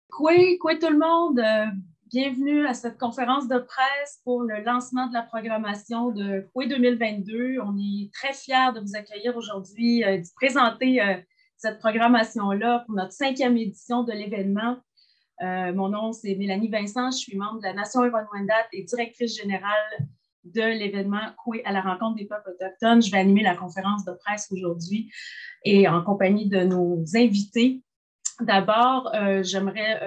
Coué tout le monde, bienvenue à cette conférence de presse pour le lancement de la programmation de Coué 2022. On est très fiers de vous accueillir aujourd'hui, de présenter cette programmation-là pour notre 5e édition de l'événement. Mon nom, c'est Mélanie Vincent, je suis membre de la Nation Huron-Wendat et directrice générale de l'événement Coué à la rencontre des peuples autochtones. Je vais animer la conférence de presse aujourd'hui et en compagnie de nos invités. D'abord, j'aimerais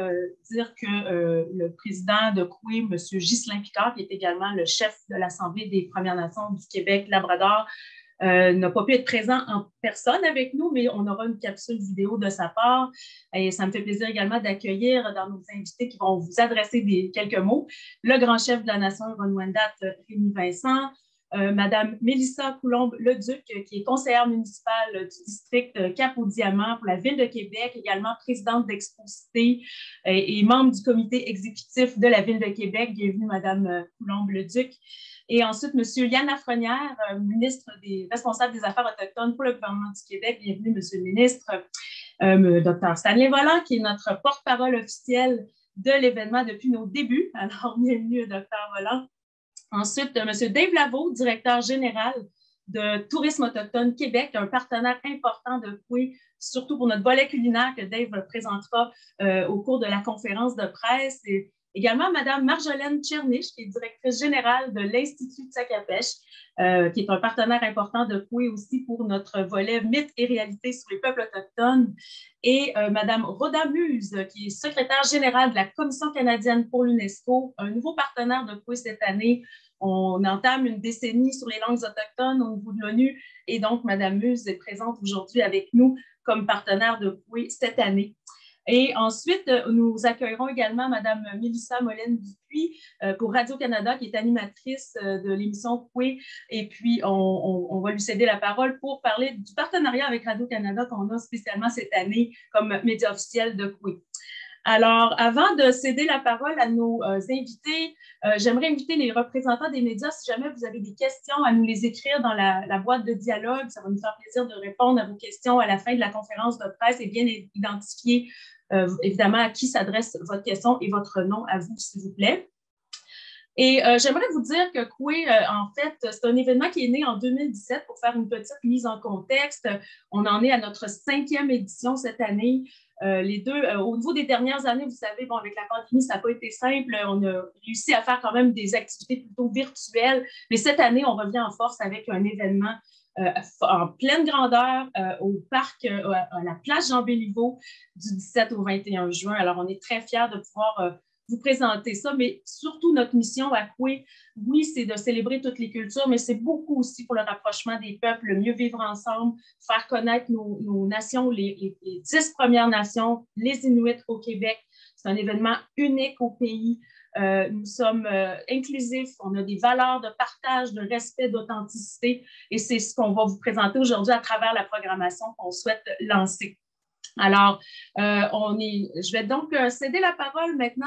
dire que le président de Coué, M. Ghislain Picard, qui est également le chef de l'Assemblée des Premières Nations du Québec-Labrador, n'a pas pu être présent en personne avec nous, mais on aura une capsule vidéo de sa part. Et ça me fait plaisir également d'accueillir dans nos invités qui vont vous adresser quelques mots, le grand chef de la Nation Huron-Wendat, Rémi Vincent, Madame Mélissa Coulombe-Leduc, qui est conseillère municipale du district Cap-aux-Diamants pour la Ville de Québec, également présidente d'Exposité et membre du comité exécutif de la Ville de Québec. Bienvenue, Madame Coulombe-Leduc. Et ensuite, M. Yann Lafrenière, ministre responsable des Affaires autochtones pour le gouvernement du Québec. Bienvenue, M. le ministre. Dr. Stanley Volant, qui est notre porte-parole officielle de l'événement depuis nos débuts. Alors, bienvenue, Dr. Volant. Ensuite, M. Dave Lavo, directeur général de Tourisme autochtone Québec, un partenaire important de Coué, surtout pour notre volet culinaire que Dave présentera au cours de la conférence de presse. Et également, Mme Marjolaine Tchernich, qui est directrice générale de l'Institut Tsakapèche, qui est un partenaire important de Coué aussi pour notre volet mythes et réalités sur les peuples autochtones. Et Mme Rhoda Muse, qui est secrétaire générale de la Commission canadienne pour l'UNESCO, un nouveau partenaire de Coué cette année. On entame une décennie sur les langues autochtones au niveau de l'ONU et donc Mme Muse est présente aujourd'hui avec nous comme partenaire de Coué cette année. Et ensuite, nous accueillerons également Mme Mélissa Molène-Dupuis pour Radio-Canada, qui est animatrice de l'émission Coué. Et puis, on va lui céder la parole pour parler du partenariat avec Radio-Canada qu'on a spécialement cette année comme média officiel de Coué. Alors, avant de céder la parole à nos invités, j'aimerais inviter les représentants des médias, si jamais vous avez des questions, à nous les écrire dans la boîte de dialogue. Ça va nous faire plaisir de répondre à vos questions à la fin de la conférence de presse et bien identifier évidemment à qui s'adresse votre question et votre nom à vous, s'il vous plaît. Et j'aimerais vous dire que Coué, en fait, c'est un événement qui est né en 2017 pour faire une petite mise en contexte. On en est à notre 5e édition cette année. Les deux, au niveau des dernières années, vous savez, bon, avec la pandémie, ça n'a pas été simple. On a réussi à faire quand même des activités plutôt virtuelles. Mais cette année, on revient en force avec un événement en pleine grandeur au parc, à la place Jean-Béliveau du 17 au 21 juin. Alors, on est très fiers de pouvoir vous présenter ça, mais surtout notre mission à Coué, oui, c'est de célébrer toutes les cultures, mais c'est beaucoup aussi pour le rapprochement des peuples, le mieux vivre ensemble, faire connaître nos nations, les 10 Premières Nations, les Inuits au Québec. C'est un événement unique au pays. Nous sommes inclusifs, on a des valeurs de partage, de respect, d'authenticité, et c'est ce qu'on va vous présenter aujourd'hui à travers la programmation qu'on souhaite lancer. Alors, je vais donc céder la parole maintenant,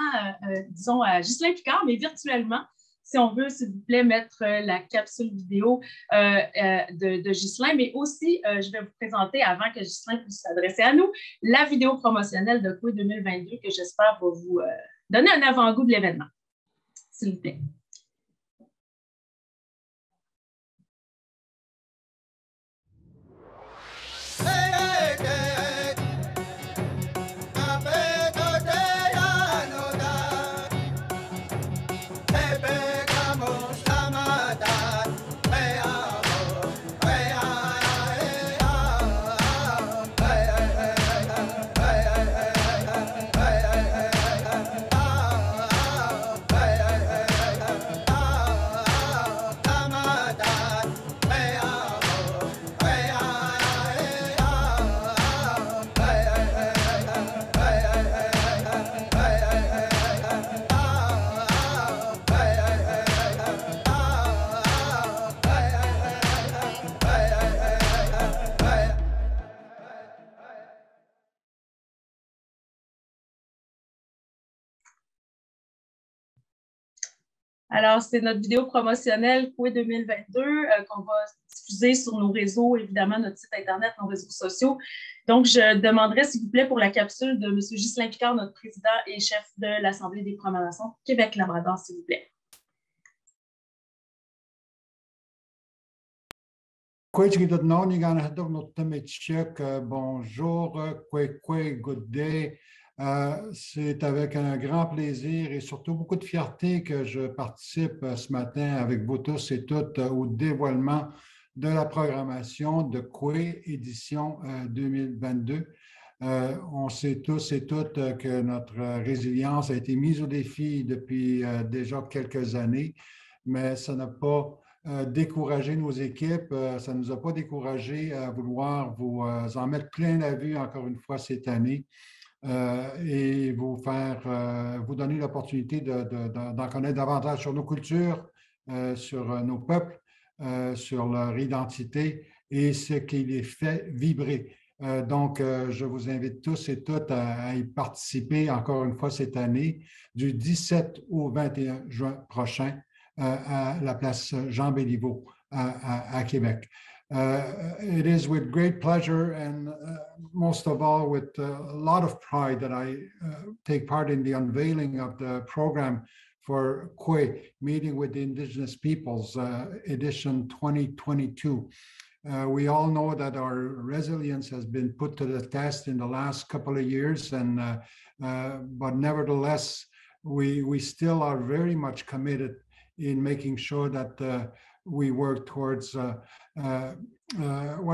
disons, à Ghislain Picard, mais virtuellement, si on veut, s'il vous plaît, mettre la capsule vidéo de Ghislain, mais aussi, je vais vous présenter, avant que Ghislain puisse s'adresser à nous, la vidéo promotionnelle de Coué 2022 que j'espère va vous donner un avant-goût de l'événement. S'il vous plaît. Alors, c'est notre vidéo promotionnelle Coué 2022 qu'on va diffuser sur nos réseaux, évidemment, notre site Internet, nos réseaux sociaux. Donc, je demanderais, s'il vous plaît, pour la capsule de M. Ghislain Picard, notre président et chef de l'Assemblée des Premières Nations Québec-Labrador, s'il vous plaît. Bonjour, good day. C'est avec un grand plaisir et surtout beaucoup de fierté que je participe ce matin avec vous tous et toutes au dévoilement de la programmation de Coué édition 2022. On sait tous et toutes que notre résilience a été mise au défi depuis déjà quelques années, mais ça n'a pas décourager nos équipes. Ça ne nous a pas découragé à vouloir vous en mettre plein la vue encore une fois cette année et vous donner l'opportunité d'en connaître davantage sur nos cultures, sur nos peuples, sur leur identité et ce qui les fait vibrer. Donc, je vous invite tous et toutes à y participer encore une fois cette année, du 17 au 21 juin prochain, à la place Jean-Béliveau à Québec. It is with great pleasure and most of all with a lot of pride that I take part in the unveiling of the program for Coué, Meeting with the Indigenous Peoples, edition 2022. We all know that our resilience has been put to the test in the last couple of years, but nevertheless, we still are very much committed in making sure that we work towards what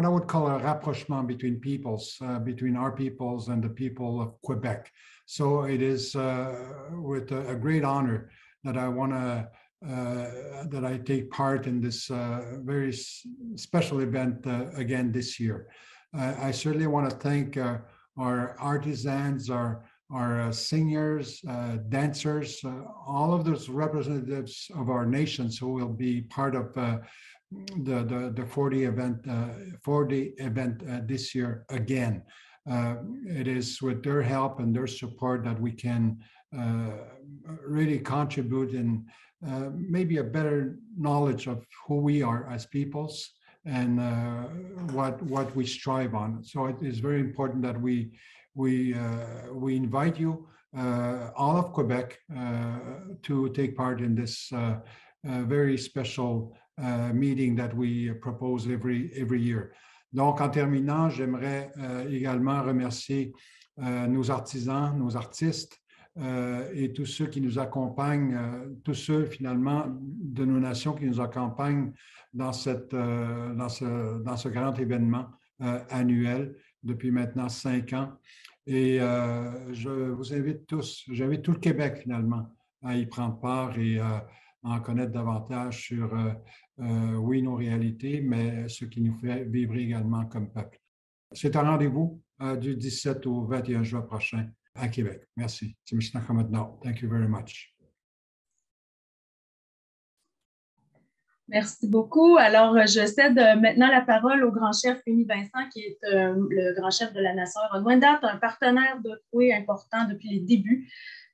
I would call a rapprochement between peoples, between our peoples and the people of Quebec. So it is with a great honor that I want to that I take part in this very special event again this year. I certainly want to thank our artisans, our singers, dancers, all of those representatives of our nations who will be part of the 4D event this year again. It is with their help and their support that we can really contribute in maybe a better knowledge of who we are as peoples and what we strive on. So it is very important that we invite you, all of Quebec, to take part in this very special meeting that we propose every year. Donc, en terminant, j'aimerais également remercier nos artisans, nos artistes et tous ceux qui nous accompagnent, tous ceux finalement de nos nations qui nous accompagnent dans ce grand événement annuel depuis maintenant 5 ans. Et je vous invite tous, j'invite tout le Québec finalement à y prendre part et à en connaître davantage sur, oui, nos réalités, mais ce qui nous fait vivre également comme peuple. C'est un rendez-vous du 17 au 21 juin prochain à Québec. Merci. C'est M. Nakamadno. Thank you very much. Merci beaucoup. Alors, je cède maintenant la parole au grand chef Fénie Vincent, qui est le grand chef de la Nation Huron-Wendat, un partenaire de Coué important depuis les débuts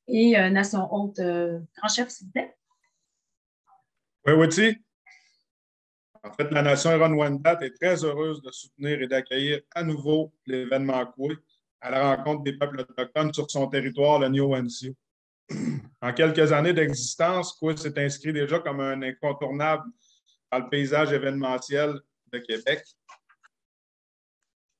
et Nation Haute. Grand chef, s'il vous plaît. Oui, Wati. En fait, la Nation Huron-Wendat est très heureuse de soutenir et d'accueillir à nouveau l'événement Coué à la rencontre des peuples autochtones sur son territoire, le Nio-Wencio. En quelques années d'existence, Coué s'est inscrit déjà comme un incontournable dans le paysage événementiel de Québec.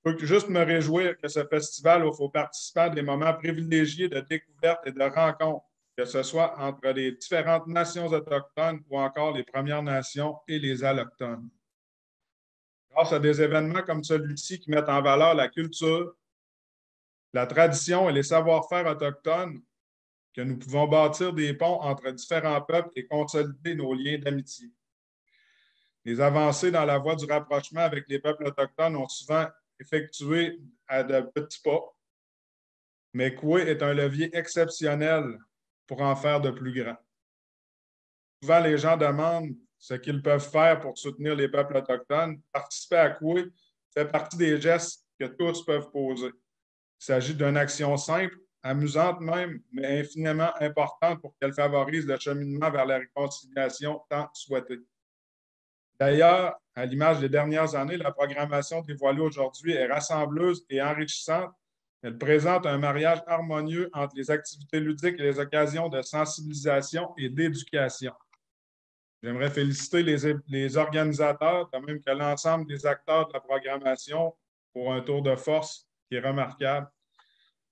Je peux juste me réjouir que ce festival offre aux participants des moments privilégiés de découverte et de rencontre, que ce soit entre les différentes nations autochtones ou encore les Premières Nations et les Allochtones. Grâce à des événements comme celui-ci qui mettent en valeur la culture, la tradition et les savoir-faire autochtones, que nous pouvons bâtir des ponts entre différents peuples et consolider nos liens d'amitié. Les avancées dans la voie du rapprochement avec les peuples autochtones ont souvent effectué à de petits pas, mais Coué est un levier exceptionnel pour en faire de plus grands. Souvent, les gens demandent ce qu'ils peuvent faire pour soutenir les peuples autochtones. Participer à Coué fait partie des gestes que tous peuvent poser. Il s'agit d'une action simple, amusante même, mais infiniment importante pour qu'elle favorise le cheminement vers la réconciliation tant souhaitée. D'ailleurs, à l'image des dernières années, la programmation dévoilée aujourd'hui est rassembleuse et enrichissante. Elle présente un mariage harmonieux entre les activités ludiques et les occasions de sensibilisation et d'éducation. J'aimerais féliciter les organisateurs, de même que l'ensemble des acteurs de la programmation pour un tour de force qui est remarquable.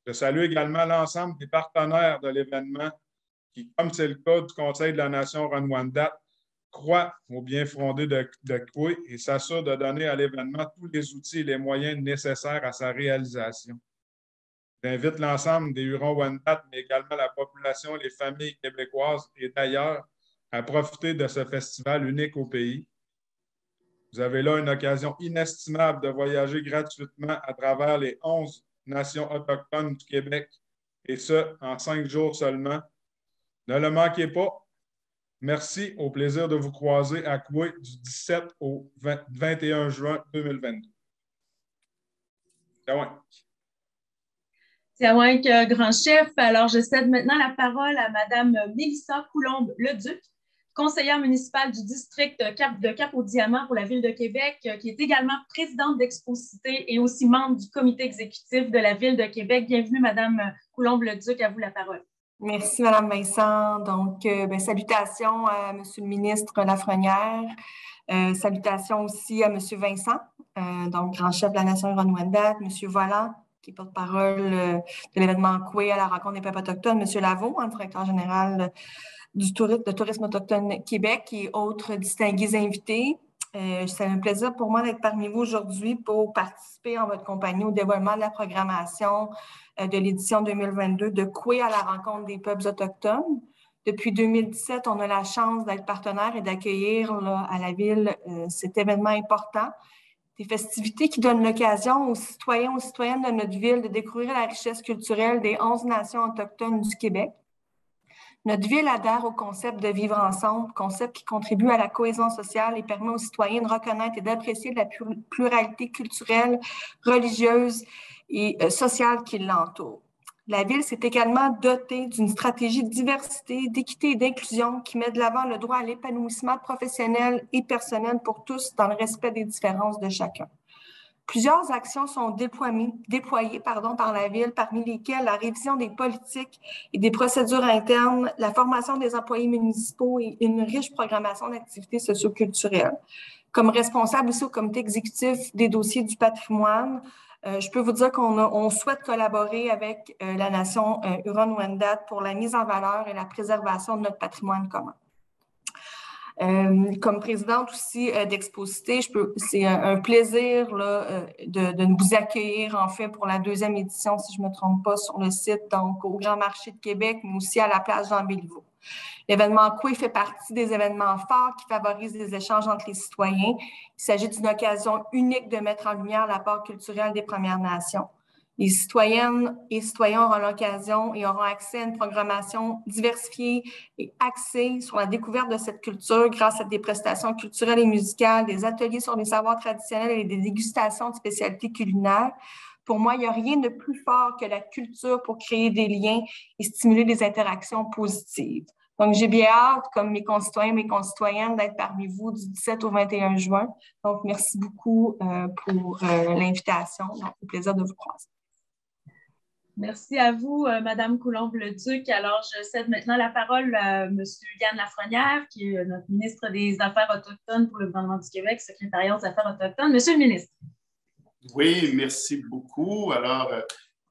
Je salue également l'ensemble des partenaires de l'événement qui, comme c'est le cas du Conseil de la Nation Ron-Wendat, croient au bien fondé de Coué et s'assure de donner à l'événement tous les outils et les moyens nécessaires à sa réalisation. J'invite l'ensemble des Hurons-Wendat, mais également la population et les familles québécoises et d'ailleurs à profiter de ce festival unique au pays. Vous avez là une occasion inestimable de voyager gratuitement à travers les 11 nations autochtones du Québec, et ce, en 5 jours seulement. Ne le manquez pas. Merci, au plaisir de vous croiser à Coué du 17 au 21 juin 2022. Tiawank, grand chef. Alors, je cède maintenant la parole à Mme Mélissa Coulombe-Leduc, conseillère municipale du district de Cap-aux-Diamants pour la Ville de Québec, qui est également présidente d'Exposité et aussi membre du comité exécutif de la Ville de Québec. Bienvenue, Mme Coulombe-Leduc, à vous la parole. Merci, Mme Vincent. Donc, salutations à M. le ministre Lafrenière. Salutations aussi à M. Vincent, donc grand chef de la Nation Ron-Wendat, M. Volant, qui est porte-parole de l'événement Coué à la rencontre des peuples autochtones, M. Lavaux, directeur général du Tourisme autochtone Québec et autres distingués invités. C'est un plaisir pour moi d'être parmi vous aujourd'hui pour participer en votre compagnie au dévoilement de la programmation de l'édition 2022 de Coué à la rencontre des peuples autochtones. Depuis 2017, on a la chance d'être partenaire et d'accueillir à la Ville cet événement important. Des festivités qui donnent l'occasion aux citoyens, aux citoyennes de notre ville de découvrir la richesse culturelle des 11 nations autochtones du Québec. Notre ville adhère au concept de vivre ensemble, concept qui contribue à la cohésion sociale et permet aux citoyens de reconnaître et d'apprécier la pluralité culturelle, religieuse et sociale qui l'entoure. La Ville s'est également dotée d'une stratégie de diversité, d'équité et d'inclusion qui met de l'avant le droit à l'épanouissement professionnel et personnel pour tous dans le respect des différences de chacun. Plusieurs actions sont déployées par la Ville, parmi lesquelles la révision des politiques et des procédures internes, la formation des employés municipaux et une riche programmation d'activités socio-culturelles. Comme responsable aussi au comité exécutif des dossiers du patrimoine, je peux vous dire qu'on souhaite collaborer avec la Nation Huron-Wendat pour la mise en valeur et la préservation de notre patrimoine commun. Comme présidente aussi d'Exposité, c'est un plaisir de vous accueillir en fait pour la 2e édition, si je ne me trompe pas, sur le site, donc au Grand Marché de Québec, mais aussi à la place Jean-Béliveau. L'événement Coué fait partie des événements forts qui favorisent les échanges entre les citoyens. Il s'agit d'une occasion unique de mettre en lumière l'apport culturel des Premières Nations. Les citoyennes et citoyens auront l'occasion et auront accès à une programmation diversifiée et axée sur la découverte de cette culture grâce à des prestations culturelles et musicales, des ateliers sur les savoirs traditionnels et des dégustations de spécialités culinaires. Pour moi, il n'y a rien de plus fort que la culture pour créer des liens et stimuler des interactions positives. Donc, j'ai bien hâte, comme mes concitoyens et mes concitoyennes, d'être parmi vous du 17 au 21 juin. Donc, merci beaucoup pour l'invitation. Donc, au plaisir de vous croiser. Merci à vous, Mme Coulombe-Leduc. Alors, je cède maintenant la parole à M. Yann Lafrenière, qui est notre ministre des Affaires autochtones pour le gouvernement du Québec, secrétariat aux Affaires autochtones. Monsieur le ministre. Oui, merci beaucoup. Alors,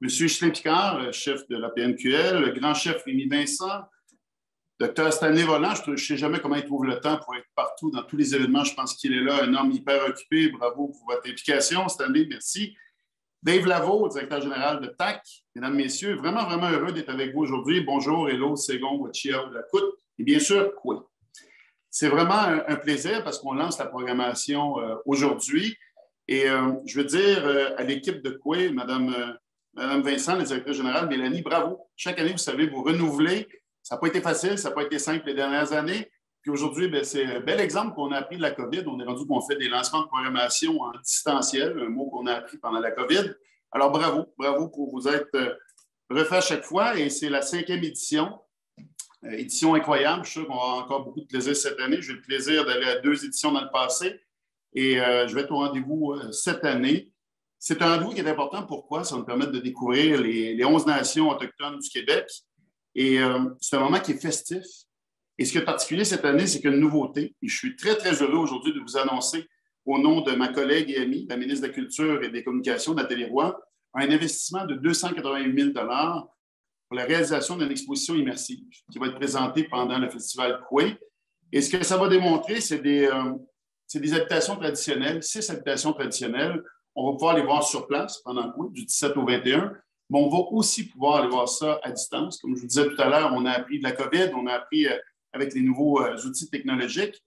M. Chilin-Picard, chef de la PNQL, le grand chef Rémi Vincent, Dr. Stanley Volant, je ne sais jamais comment il trouve le temps pour être partout dans tous les événements. Je pense qu'il est là, un homme hyper occupé. Bravo pour votre implication, Stanley, merci. Dave Lavaux, directeur général de TAC. Mesdames, Messieurs, vraiment, vraiment heureux d'être avec vous aujourd'hui. Bonjour, hello, Ségon, Wachia, Lacoute et bien sûr, Coué. C'est vraiment un plaisir parce qu'on lance la programmation aujourd'hui. Et je veux dire à l'équipe de Coué, Madame Vincent, la directrice générale, Mélanie, bravo. Chaque année, vous savez, vous renouvelez. Ça n'a pas été facile, ça n'a pas été simple les dernières années. Puis aujourd'hui, c'est un bel exemple qu'on a appris de la COVID. On est rendu qu'on fait des lancements de programmation en distanciel, un mot qu'on a appris pendant la COVID. Alors, bravo pour vous être refais à chaque fois et c'est la 5e édition. Édition incroyable. Je suis sûr qu'on va avoir encore beaucoup de plaisir cette année. J'ai eu le plaisir d'aller à 2 éditions dans le passé et je vais être au rendez-vous cette année. C'est un rendez-vous qui est important. Pourquoi? Ça va nous permettre de découvrir les 11 nations autochtones du Québec. Et c'est un moment qui est festif. Et ce qui est particulier cette année, c'est qu'il y a une nouveauté. Et je suis très, très heureux aujourd'hui de vous annoncer, au nom de ma collègue et amie, la ministre de la Culture et des Communications, Nathalie Roy, un investissement de 288 000 pour la réalisation d'une exposition immersive qui va être présentée pendant le festival Coué. Et ce que ça va démontrer, c'est des habitations traditionnelles, 6 habitations traditionnelles. On va pouvoir les voir sur place pendant Coué, du 17 au 21. Mais on va aussi pouvoir aller voir ça à distance. Comme je vous disais tout à l'heure, on a appris de la COVID, on a appris avec les nouveaux outils technologiques.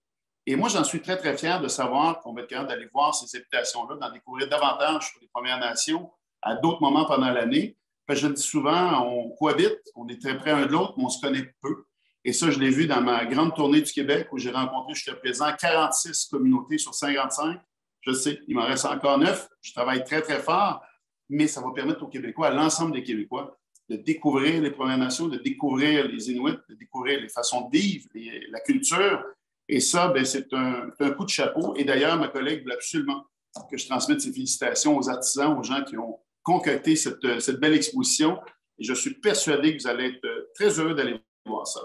Et moi, j'en suis très, très fier de savoir qu'on va être capable d'aller voir ces habitations-là, d'en découvrir davantage sur les Premières Nations à d'autres moments pendant l'année. Je le dis souvent, on cohabite, on est très près un de l'autre, mais on se connaît peu. Et ça, je l'ai vu dans ma grande tournée du Québec où j'ai rencontré jusqu'à présent 46 communautés sur 55. Je sais, il m'en reste encore 9. Je travaille très, très fort, mais ça va permettre aux Québécois, à l'ensemble des Québécois, de découvrir les Premières Nations, de découvrir les Inuits, de découvrir les façons de vivre, la culture. Et ça, bien, c'est un coup de chapeau. Et d'ailleurs, ma collègue voulait absolument que je transmette ses félicitations aux artisans, aux gens qui ont concocté cette belle exposition. Et je suis persuadé que vous allez être très heureux d'aller voir ça.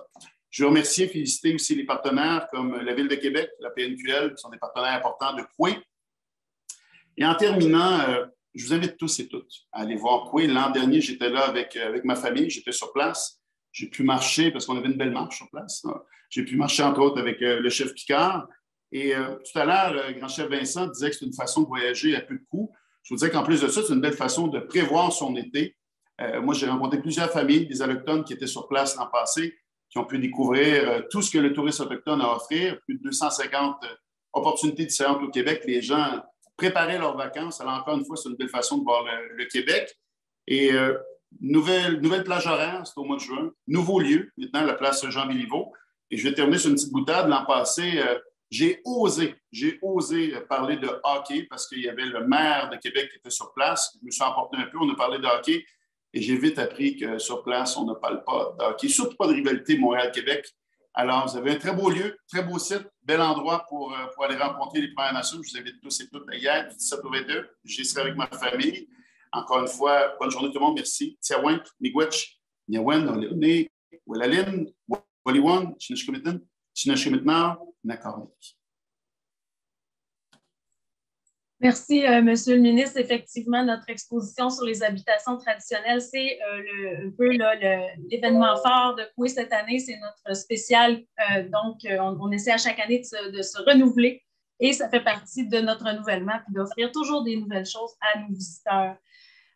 Je veux remercier et féliciter aussi les partenaires comme la Ville de Québec, la PNQL, qui sont des partenaires importants de Coué. Et en terminant, je vous invite tous et toutes à aller voir Coué. L'an dernier, j'étais là avec ma famille, j'étais sur place. J'ai pu marcher, parce qu'on avait une belle marche sur place. J'ai pu marcher, entre autres, avec le chef Picard. Et tout à l'heure, le grand chef Vincent disait que c'est une façon de voyager à peu de coûts. Je vous disais qu'en plus de ça, c'est une belle façon de prévoir son été. Moi, j'ai rencontré plusieurs familles, des Autochtones qui étaient sur place l'an passé, qui ont pu découvrir tout ce que le tourisme autochtone a à offrir. Plus de 250 opportunités différentes au Québec. Les gens préparaient leurs vacances. Alors, encore une fois, c'est une belle façon de voir le Québec. Et nouvelle plage horaire, c'est au mois de juin. Nouveau lieu, maintenant, la place Jean-Béliveau. Et je vais terminer sur une petite boutade. L'an passé, j'ai osé parler de hockey parce qu'il y avait le maire de Québec qui était sur place. Je me suis emporté un peu, on a parlé de hockey et j'ai vite appris que sur place, on ne parle pas de hockey, surtout pas de rivalité Montréal-Québec. Alors, vous avez un très beau lieu, très beau site, bel endroit pour aller rencontrer les Premières Nations. Je vous invite tous et toutes à hier, du 17 au 22. J'y serai avec ma famille. Encore une fois, bonne journée tout le monde. Merci. Tiawent, Miigwech, Niawen, Oleone, Welalin, Waliwan, Chinashkumitan, Chinashkumitna, Nakarnik. Merci, Monsieur le ministre. Effectivement, notre exposition sur les habitations traditionnelles, c'est un peu l'événement phare de Coué cette année. C'est notre spécial. Donc, on essaie à chaque année de se renouveler et ça fait partie de notre renouvellement puis d'offrir toujours des nouvelles choses à nos visiteurs.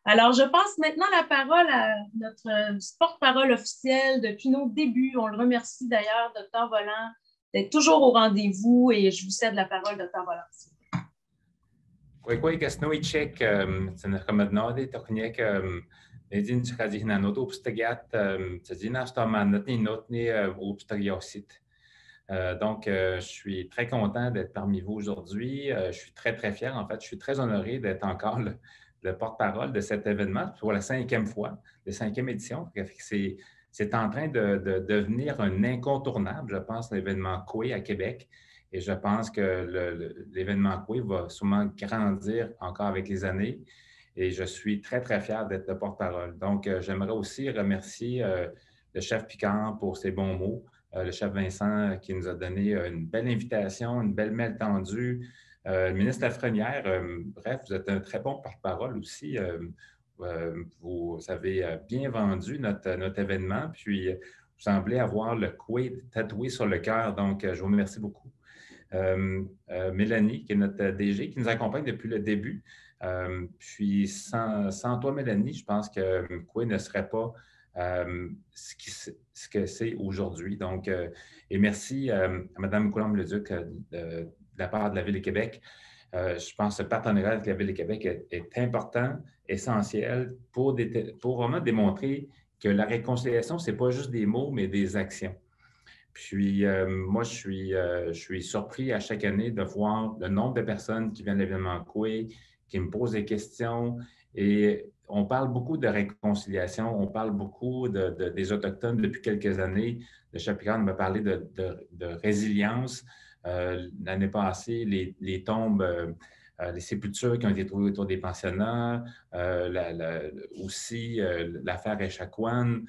Alors, je passe maintenant la parole à notre porte-parole officiel depuis nos débuts. On le remercie d'ailleurs, Dr. Volant, d'être toujours au rendez-vous et je vous cède la parole, Dr. Volant. Kwai kasnoichek tsanarkamadnode tokniek edin tskadihna not obstagat tzina stamanatni notni obstagiosit. Donc, je suis très content d'être parmi vous aujourd'hui. Je suis très, très fier. En fait, je suis très honoré d'être encore le porte-parole de cet événement pour la 5e fois, la 5e édition. C'est en train de devenir un incontournable, je pense, l'événement Coué à Québec. Et je pense que l'événement Coué va sûrement grandir encore avec les années. Et je suis très, très fier d'être le porte-parole. Donc, j'aimerais aussi remercier le chef Picard pour ses bons mots, le chef Vincent qui nous a donné une belle invitation, une belle mail tendue, le ministre Lafrenière. Bref, vous êtes un très bon porte-parole aussi. Vous avez bien vendu notre événement, puis vous semblez avoir le Coué tatoué sur le cœur. Donc, je vous remercie beaucoup. Mélanie, qui est notre DG, qui nous accompagne depuis le début. Puis sans toi, Mélanie, je pense que Coué ne serait pas ce que c'est aujourd'hui. Donc, et merci à Mme Coulombe-Leduc de la part de la Ville de Québec. Je pense que ce partenariat avec la Ville de Québec est important, essentiel pour vraiment démontrer que la réconciliation, ce n'est pas juste des mots, mais des actions. Puis, moi, je suis surpris à chaque année de voir le nombre de personnes qui viennent à l'événement Coué, qui me posent des questions Et on parle beaucoup de réconciliation, on parle beaucoup des Autochtones depuis quelques années. Le chef Picard m'a parlé de résilience. L'année passée, les tombes, les sépultures qui ont été trouvées autour des pensionnats, aussi l'affaire Echaquan.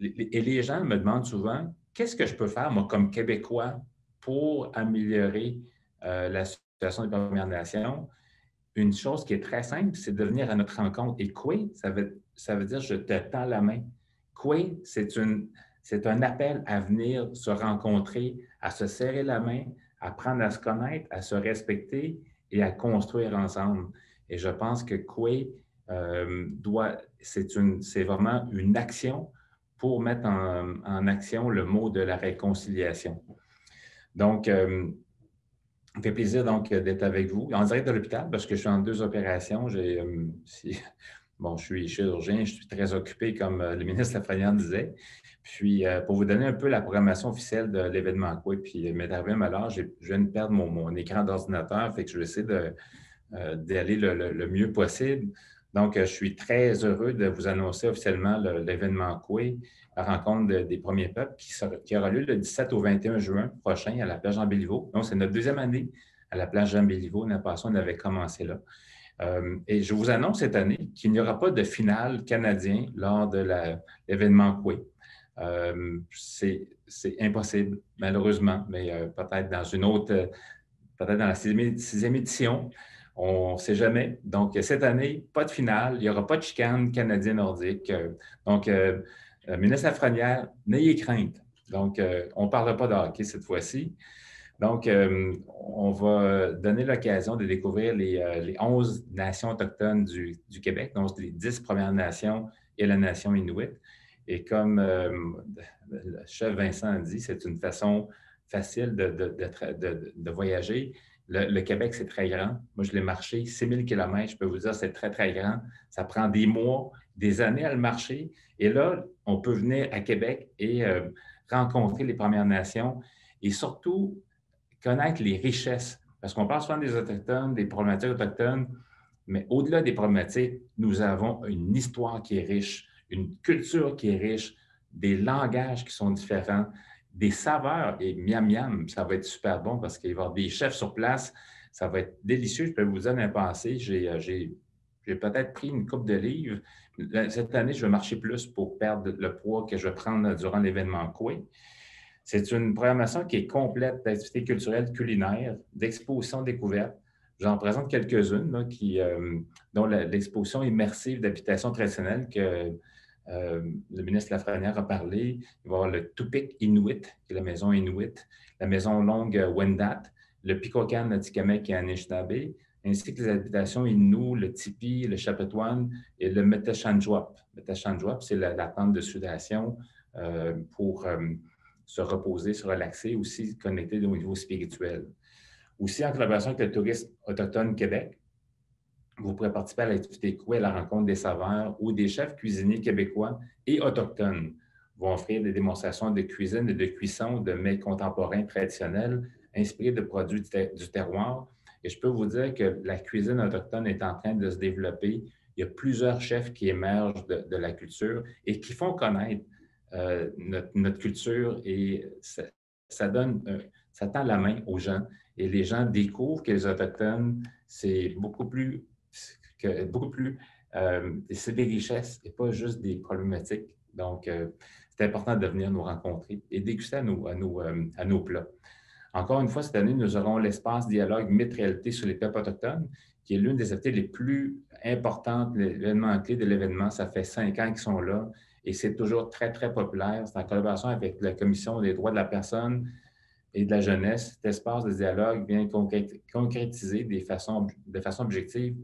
Et les gens me demandent souvent, qu'est-ce que je peux faire, moi, comme Québécois, pour améliorer la situation des Premières Nations? Une chose qui est très simple, c'est de venir à notre rencontre. Et Kwe, ça veut dire je te tends la main. Kwe, c'est un appel à venir se rencontrer, à se serrer la main, à apprendre à se connaître, à se respecter et à construire ensemble. Et je pense que Kwe c'est vraiment une action pour mettre en action le mot de la réconciliation. Donc, ça me fait plaisir donc d'être avec vous en direct de l'hôpital parce que je suis en 2 opérations. Bon, je suis chirurgien, je suis très occupé, comme le ministre Lafrenière disait. Puis, pour vous donner un peu la programmation officielle de l'événement Kwe, puis il m'est arrivé un malheur, je viens de perdre mon écran d'ordinateur, fait que je vais essayer d'aller le mieux possible. Donc, je suis très heureux de vous annoncer officiellement l'événement Kwe, la rencontre des premiers peuples, qui aura lieu le 17 au 21 juin prochain à la plage Jean-Béliveau. Donc, c'est notre 2e année à la plage Jean-Béliveau. L'année passée, on avait commencé là. Et je vous annonce cette année qu'il n'y aura pas de finale canadien lors de l'événement Kwe. C'est impossible, malheureusement, mais peut-être dans une autre, peut-être dans la 6e édition. On ne sait jamais. Donc, cette année, pas de finale. Il n'y aura pas de chicane canadien-nordique. Donc, ministre Lafrenière, n'ayez crainte. Donc, on ne parlera pas de hockey cette fois-ci. Donc, on va donner l'occasion de découvrir les 11 nations autochtones du Québec, donc les 10 Premières Nations et la nation Inuit. Et comme le chef Vincent a dit, c'est une façon facile de voyager. Le Québec, c'est très grand. Moi, je l'ai marché 6000 km. Je peux vous dire, c'est très, très grand. Ça prend des mois, des années à le marcher. Et là, on peut venir à Québec et rencontrer les Premières Nations et surtout connaître les richesses. Parce qu'on parle souvent des Autochtones, des problématiques autochtones, mais au-delà des problématiques, nous avons une histoire qui est riche, une culture qui est riche, des langages qui sont différents, des saveurs. Et miam miam, ça va être super bon parce qu'il va y avoir des chefs sur place. Ça va être délicieux. Je peux vous dire, l'année passée, j'ai peut-être pris une couple de livres. Cette année, je vais marcher plus pour perdre le poids que je vais prendre durant l'événement Kwe. C'est une programmation qui est complète d'activités culturelles, culinaires, d'expositions découvertes. J'en présente quelques-unes, là, dont l'exposition immersive d'habitation traditionnelle que le ministre Lafrenière a parlé. Il va y avoir le Tupik Inuit, qui est la maison Inuit, la maison longue Wendat, le Picocan Atikamek et Anishinaabe, ainsi que les habitations Innu, le Tipi, le Chapetouane et le Metechanjuap. Metechanjuap, c'est la tente de sudation pour se reposer, se relaxer, aussi connecter au niveau spirituel. Aussi, en collaboration avec le Tourisme autochtone Québec, vous pourrez participer à l'activité Kwe, à la rencontre des saveurs, où des chefs cuisiniers québécois et autochtones vont offrir des démonstrations de cuisine et de cuisson de mets contemporains traditionnels inspirés de produits du terroir. Et je peux vous dire que la cuisine autochtone est en train de se développer. Il y a plusieurs chefs qui émergent de la culture et qui font connaître notre culture et ça tend la main aux gens. Et les gens découvrent que les Autochtones, c'est beaucoup plus, c'est des richesses et pas juste des problématiques. Donc, c'est important de venir nous rencontrer et déguster à nos plats. Encore une fois, cette année, nous aurons l'espace dialogue mythe-réalité sur les peuples autochtones, qui est l'une des activités les plus importantes, l'événement clé de l'événement. Ça fait 5 ans qu'ils sont là et c'est toujours très, très populaire. C'est en collaboration avec la Commission des droits de la personne et de la jeunesse. Cet espace de dialogue vient concrétiser de façon objective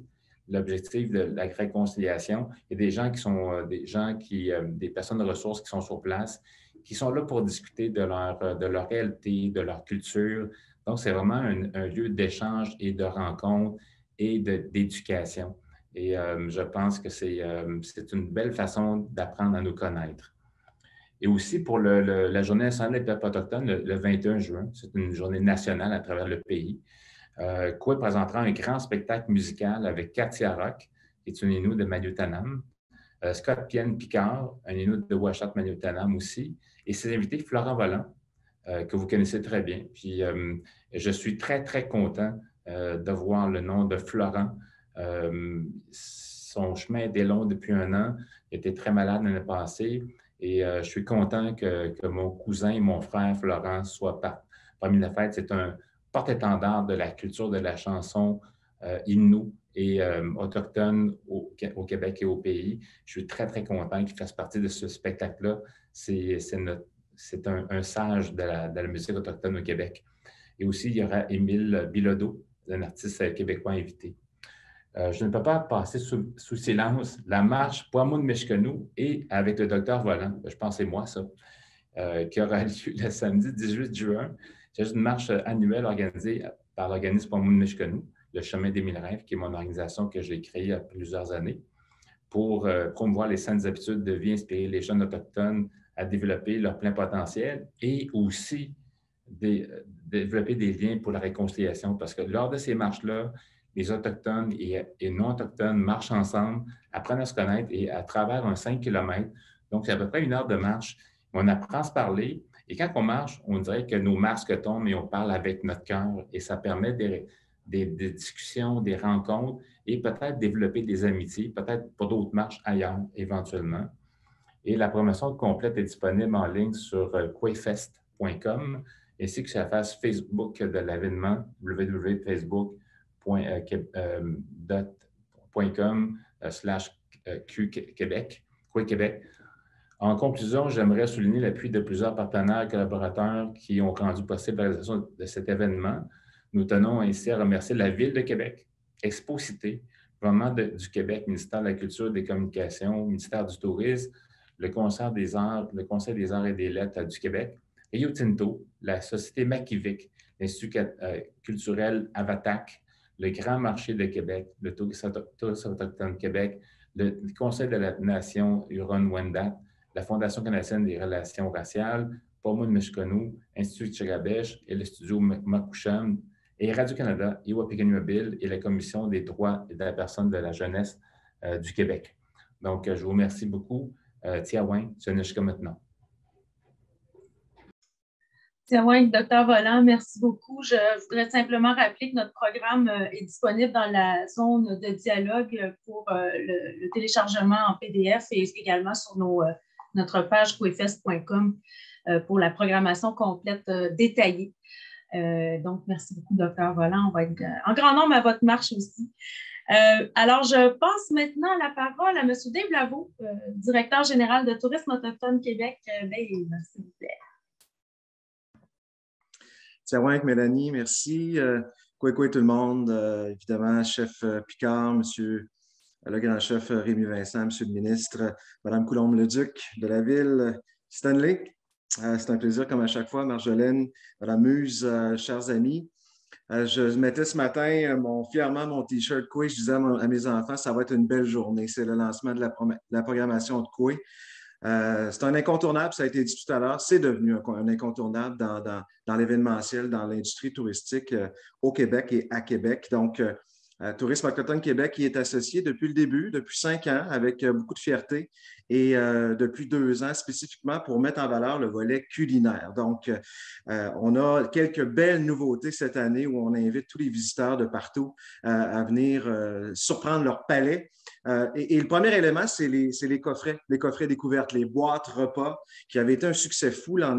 l'objectif de la réconciliation. Il y a des gens qui sont des personnes de ressources qui sont sur place, qui sont là pour discuter de leur réalité, de leur culture. Donc, c'est vraiment un lieu d'échange et de rencontre et d'éducation. Et je pense que c'est une belle façon d'apprendre à nous connaître. Et aussi pour la Journée nationale des peuples autochtones, le 21 juin, c'est une journée nationale à travers le pays. Koué présentera un grand spectacle musical avec Katia Rock, qui est une Innu de Maliotenam, Scott Picard, un Innu de Ouachat Maliotenam aussi, et ses invités Florent Volant, que vous connaissez très bien. Puis je suis très, très content de voir le nom de Florent. Son chemin était long depuis 1 an. Il était très malade l'année passée. Et je suis content que mon cousin et mon frère Florent soient parmi la fête. C'est un porte-étendard de la culture de la chanson Innu et autochtone au Québec et au pays. Je suis très, très content qu'il fasse partie de ce spectacle-là. C'est un sage de la musique autochtone au Québec. Et aussi, il y aura Émile Bilodeau, un artiste québécois invité. Je ne peux pas passer sous silence la marche Poimoun-Mishkenou et avec le docteur Volant, je pense que c'est moi ça, qui aura lieu le samedi 18 juin. C'est une marche annuelle organisée par l'organisme Poimoun-Mishkenou, le Chemin des 1000 rêves, qui est mon organisation que j'ai créée il y a plusieurs années, pour promouvoir les saines habitudes de vie, inspirer les jeunes autochtones à développer leur plein potentiel et aussi développer des liens pour la réconciliation. Parce que lors de ces marches-là, les Autochtones et non-Autochtones marchent ensemble, apprennent à se connaître et à travers un 5 km, donc c'est à peu près 1 heure de marche, on apprend à se parler et quand on marche, on dirait que nos masques tombent et on parle avec notre cœur et ça permet des discussions, des rencontres et peut-être développer des amitiés, peut-être pour d'autres marches ailleurs éventuellement. Et la promotion complète est disponible en ligne sur quayfest.com ainsi que sur la page Facebook de l'événement www.facebook.com/Québec. En conclusion, j'aimerais souligner l'appui de plusieurs partenaires et collaborateurs qui ont rendu possible la réalisation de cet événement. Nous tenons ainsi à remercier la Ville de Québec, Expo-Cité, le gouvernement du Québec, ministère de la Culture et des Communications, ministère du Tourisme, le Conseil des Arts et des Lettres du Québec, Rio Tinto, la Société Makivik, l'Institut culturel Avatak, le Grand Marché de Québec, le Tourisme autochtone Québec, le Conseil de la Nation Huron-Wendat, la Fondation canadienne des relations raciales, Poimoun-Mishkenou, Institut Chirabèche et le studio Makoucham, et Radio-Canada, Iwa-Pikenua-Bill et la Commission des droits de la personne de la jeunesse du Québec. Donc, je vous remercie beaucoup. Tiawin, tu es jusqu'à maintenant. Tiawin, docteur Volant, merci beaucoup. Je voudrais simplement rappeler que notre programme est disponible dans la zone de dialogue pour le téléchargement en PDF et également sur notre page quayfest.com pour la programmation complète détaillée. Donc, merci beaucoup, docteur Volant. On va être en grand nombre à votre marche aussi. Alors, je passe maintenant la parole à M. Dave Lavaux, directeur général de Tourisme autochtone Québec. Dave, s'il vous plaît. Tiawin, Mélanie, merci. Quoi tout le monde, évidemment, chef Picard, monsieur le grand chef Rémi Vincent, monsieur le ministre, madame Coulombe-Leduc de la ville, Stanley. C'est un plaisir, comme à chaque fois, Marjolaine, madame Muse, chers amis. Je mettais ce matin fièrement mon T-shirt Coué. Je disais à mes enfants, ça va être une belle journée. C'est le lancement de la programmation de Coué. C'est un incontournable, ça a été dit tout à l'heure. C'est devenu un incontournable dans l'événementiel, dans l'industrie touristique au Québec et à Québec. Donc, Tourisme autochtone Québec qui est associé depuis le début, depuis 5 ans, avec beaucoup de fierté et depuis 2 ans spécifiquement pour mettre en valeur le volet culinaire. Donc, on a quelques belles nouveautés cette année où on invite tous les visiteurs de partout à venir surprendre leur palais. Et le premier élément, c'est les coffrets découvertes, les boîtes repas qui avaient été un succès fou l'an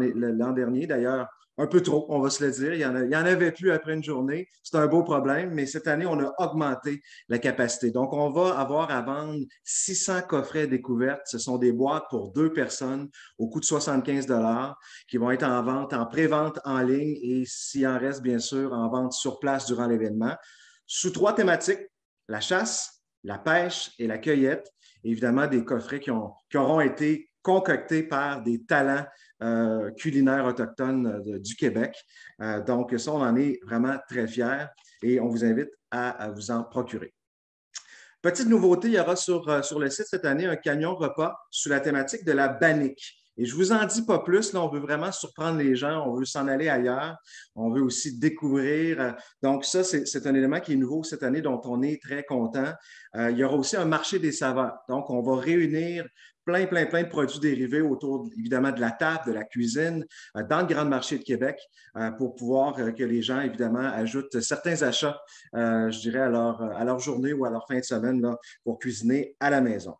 dernier. D'ailleurs, un peu trop, on va se le dire. Il y en avait plus après une journée. C'est un beau problème, mais cette année, on a augmenté la capacité. Donc, on va avoir à vendre 600 coffrets découvertes. Ce sont des boîtes pour 2 personnes au coût de 75 $ qui vont être en vente, en pré-vente en ligne et s'il en reste, bien sûr, en vente sur place durant l'événement. Sous 3 thématiques, la chasse, la pêche et la cueillette. Évidemment, des coffrets qui auront été concoctés par des talents culinaires autochtones du Québec. Donc, ça, on en est vraiment très fiers et on vous invite à vous en procurer. Petite nouveauté, il y aura sur le site cette année un camion repas sous la thématique de la bannique. Et je ne vous en dis pas plus, là, on veut vraiment surprendre les gens, on veut s'en aller ailleurs, on veut aussi découvrir. Donc ça, c'est un élément qui est nouveau cette année dont on est très content. Il y aura aussi un marché des saveurs. Donc, on va réunir plein de produits dérivés autour, évidemment, de la table, de la cuisine, dans le Grand Marché de Québec, pour pouvoir que les gens, évidemment, ajoutent certains achats, je dirais, à leur journée ou à leur fin de semaine là, pour cuisiner à la maison.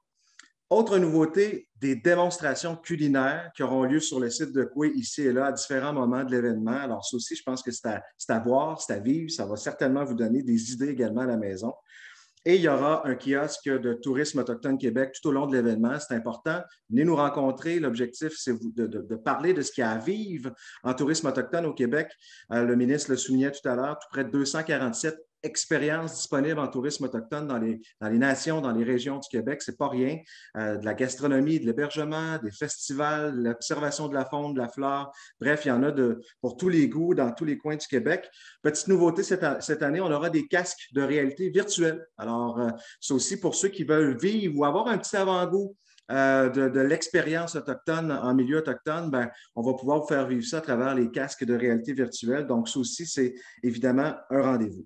Autre nouveauté, des démonstrations culinaires qui auront lieu sur le site de Coué ici et là à différents moments de l'événement. Alors, ça aussi, je pense que c'est à voir, c'est à vivre. Ça va certainement vous donner des idées également à la maison. Et il y aura un kiosque de Tourisme Autochtone Québec tout au long de l'événement. C'est important. Venez nous rencontrer. L'objectif, c'est de parler de ce qu'il y a à vivre en tourisme autochtone au Québec. Le ministre le soulignait tout à l'heure, tout près de 247 expériences disponibles en tourisme autochtone dans les nations, dans les régions du Québec. C'est pas rien. De la gastronomie, de l'hébergement, des festivals, l'observation de la faune, de la flore. Bref, il y en a pour tous les goûts dans tous les coins du Québec. Petite nouveauté cette année, on aura des casques de réalité virtuelle. Alors, c'est aussi pour ceux qui veulent vivre ou avoir un petit avant-goût de l'expérience autochtone en milieu autochtone, ben, on va pouvoir vous faire vivre ça à travers les casques de réalité virtuelle. Donc, ça aussi, c'est évidemment un rendez-vous.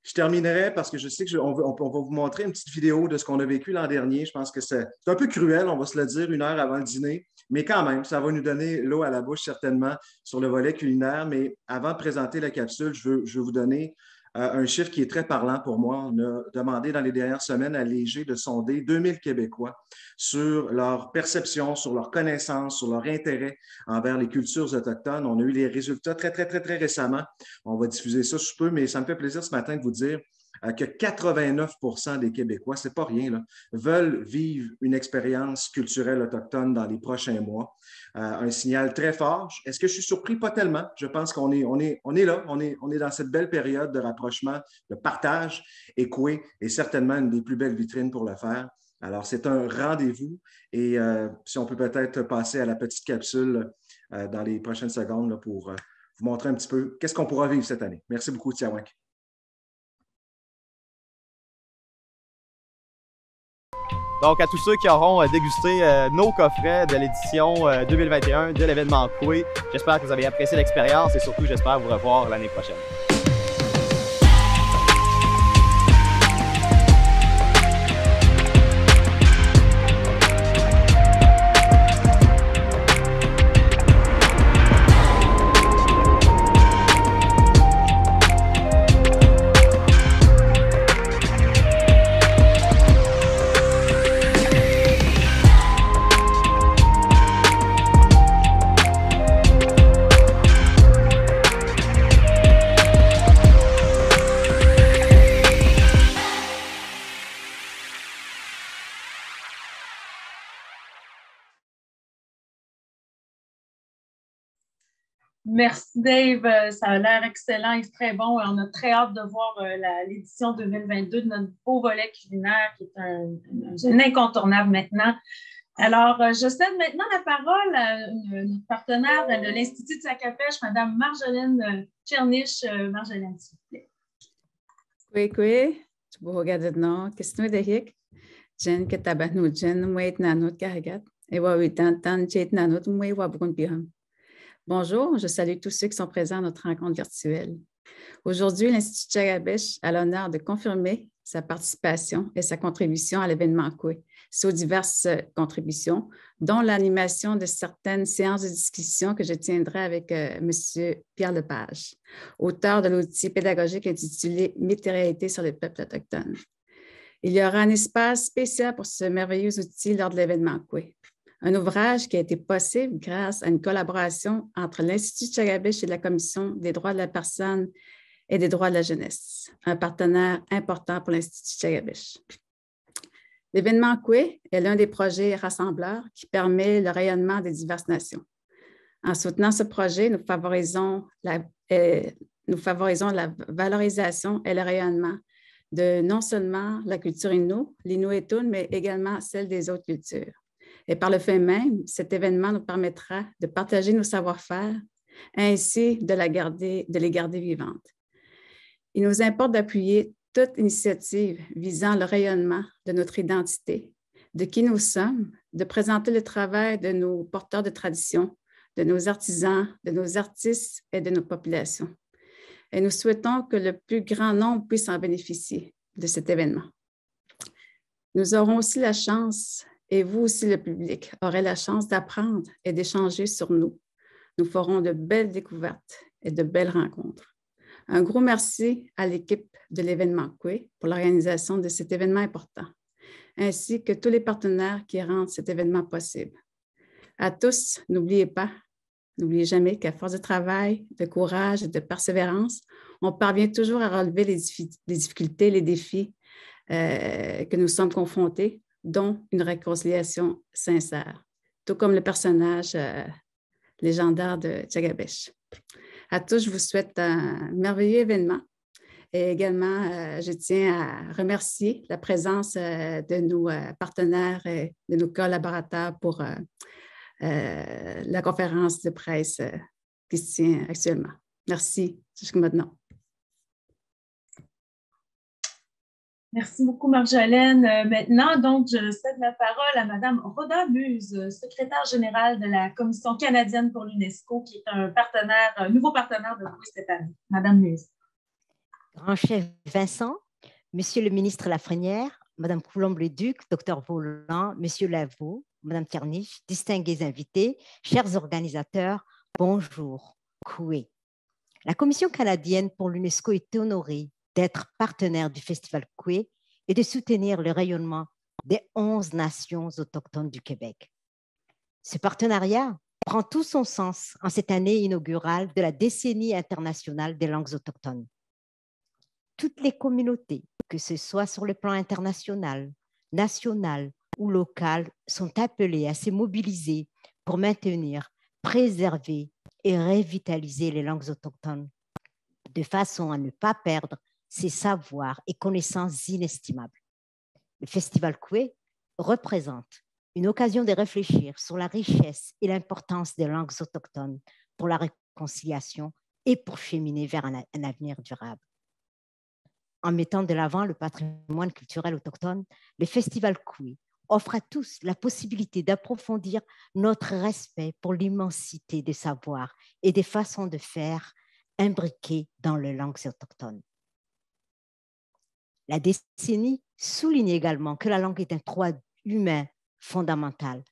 Je terminerai parce que je sais qu'on va vous montrer une petite vidéo de ce qu'on a vécu l'an dernier. Je pense que c'est un peu cruel, on va se le dire, 1 heure avant le dîner, mais quand même, ça va nous donner l'eau à la bouche certainement sur le volet culinaire. Mais avant de présenter la capsule, je veux vous donner un chiffre qui est très parlant pour moi. On a demandé dans les dernières semaines à Léger de sonder 2000 Québécois sur leur perception, sur leur connaissance, sur leur intérêt envers les cultures autochtones. On a eu les résultats très récemment. On va diffuser ça sous peu, mais ça me fait plaisir ce matin de vous dire que 89% des Québécois, c'est pas rien, là, veulent vivre une expérience culturelle autochtone dans les prochains mois. Un signal très fort. Est-ce que je suis surpris? Pas tellement. Je pense qu'on est là, on est dans cette belle période de rapprochement, de partage, et Coué est certainement une des plus belles vitrines pour le faire. Alors, c'est un rendez-vous et si on peut peut-être passer à la petite capsule dans les prochaines secondes là, pour vous montrer un petit peu qu'est-ce qu'on pourra vivre cette année. Merci beaucoup, Tiawank. Donc, à tous ceux qui auront dégusté nos coffrets de l'édition 2021 de l'événement Coué, j'espère que vous avez apprécié l'expérience et surtout, j'espère vous revoir l'année prochaine. Merci Dave, ça a l'air excellent et très bon. On a très hâte de voir l'édition 2022 de notre beau volet culinaire qui est un incontournable maintenant. Alors, je cède maintenant la parole à notre partenaire de l'Institut de Sacapèche, Mme Marjolaine Tchernich. Marjolaine, s'il vous plaît. Oui, je vous regarde non. Qu'est-ce que tu dis? Jen que tabanu Jen mouet nanot karagat et wa witan tan jet nanot mouet wa bukun piham. Bonjour, je salue tous ceux qui sont présents à notre rencontre virtuelle. Aujourd'hui, l'Institut Tchagabèche a l'honneur de confirmer sa participation et sa contribution à l'événement Coué, sous diverses contributions, dont l'animation de certaines séances de discussion que je tiendrai avec M. Pierre Lepage, auteur de l'outil pédagogique intitulé « Mythes et réalités sur les peuples autochtones ». Il y aura un espace spécial pour ce merveilleux outil lors de l'événement Coué. Un ouvrage qui a été possible grâce à une collaboration entre l'Institut Tchagabèche et la Commission des droits de la personne et des droits de la jeunesse, un partenaire important pour l'Institut Tchagabèche. L'événement Coué est l'un des projets rassembleurs qui permet le rayonnement des diverses nations. En soutenant ce projet, nous favorisons la valorisation et le rayonnement de non seulement la culture Innu, l'Inuitun, mais également celle des autres cultures. Et par le fait même, cet événement nous permettra de partager nos savoir-faire, ainsi de les garder vivantes. Il nous importe d'appuyer toute initiative visant le rayonnement de notre identité, de qui nous sommes, de présenter le travail de nos porteurs de tradition, de nos artisans, de nos artistes et de nos populations. Et nous souhaitons que le plus grand nombre puisse en bénéficier de cet événement. Nous aurons aussi la chance, et vous aussi le public, aurez la chance d'apprendre et d'échanger sur nous. Nous ferons de belles découvertes et de belles rencontres. Un gros merci à l'équipe de l'événement Kwe pour l'organisation de cet événement important, ainsi que tous les partenaires qui rendent cet événement possible. À tous, n'oubliez jamais qu'à force de travail, de courage et de persévérance, on parvient toujours à relever les difficultés, les défis que nous sommes confrontés, dont une réconciliation sincère, tout comme le personnage légendaire de Tchagabesh. À tous, je vous souhaite un merveilleux événement. Et également, je tiens à remercier la présence de nos partenaires et de nos collaborateurs pour la conférence de presse qui se tient actuellement. Merci. Jusqu'à maintenant. Merci beaucoup, Marjolaine. Maintenant, donc, je cède la parole à Mme Rhoda Muse, secrétaire générale de la Commission canadienne pour l'UNESCO, qui est un nouveau partenaire de Kwe cette année. Mme Muse. Grand chef Vincent, Monsieur le ministre Lafrenière, Mme Coulombe-le-Duc, Dr Volant, Monsieur Lavaux, Mme Kerniche, distingués invités, chers organisateurs, bonjour, Kwe. La Commission canadienne pour l'UNESCO est honorée d'être partenaire du Festival Kwe et de soutenir le rayonnement des 11 nations autochtones du Québec. Ce partenariat prend tout son sens en cette année inaugurale de la décennie internationale des langues autochtones. Toutes les communautés, que ce soit sur le plan international, national ou local, sont appelées à se mobiliser pour maintenir, préserver et revitaliser les langues autochtones de façon à ne pas perdre ces savoirs et connaissances inestimables. Le Festival Kwe représente une occasion de réfléchir sur la richesse et l'importance des langues autochtones pour la réconciliation et pour cheminer vers un avenir durable. En mettant de l'avant le patrimoine culturel autochtone, le Festival Kwe offre à tous la possibilité d'approfondir notre respect pour l'immensité des savoirs et des façons de faire imbriquées dans les langues autochtones. La décennie souligne également que la langue est un droit humain fondamental.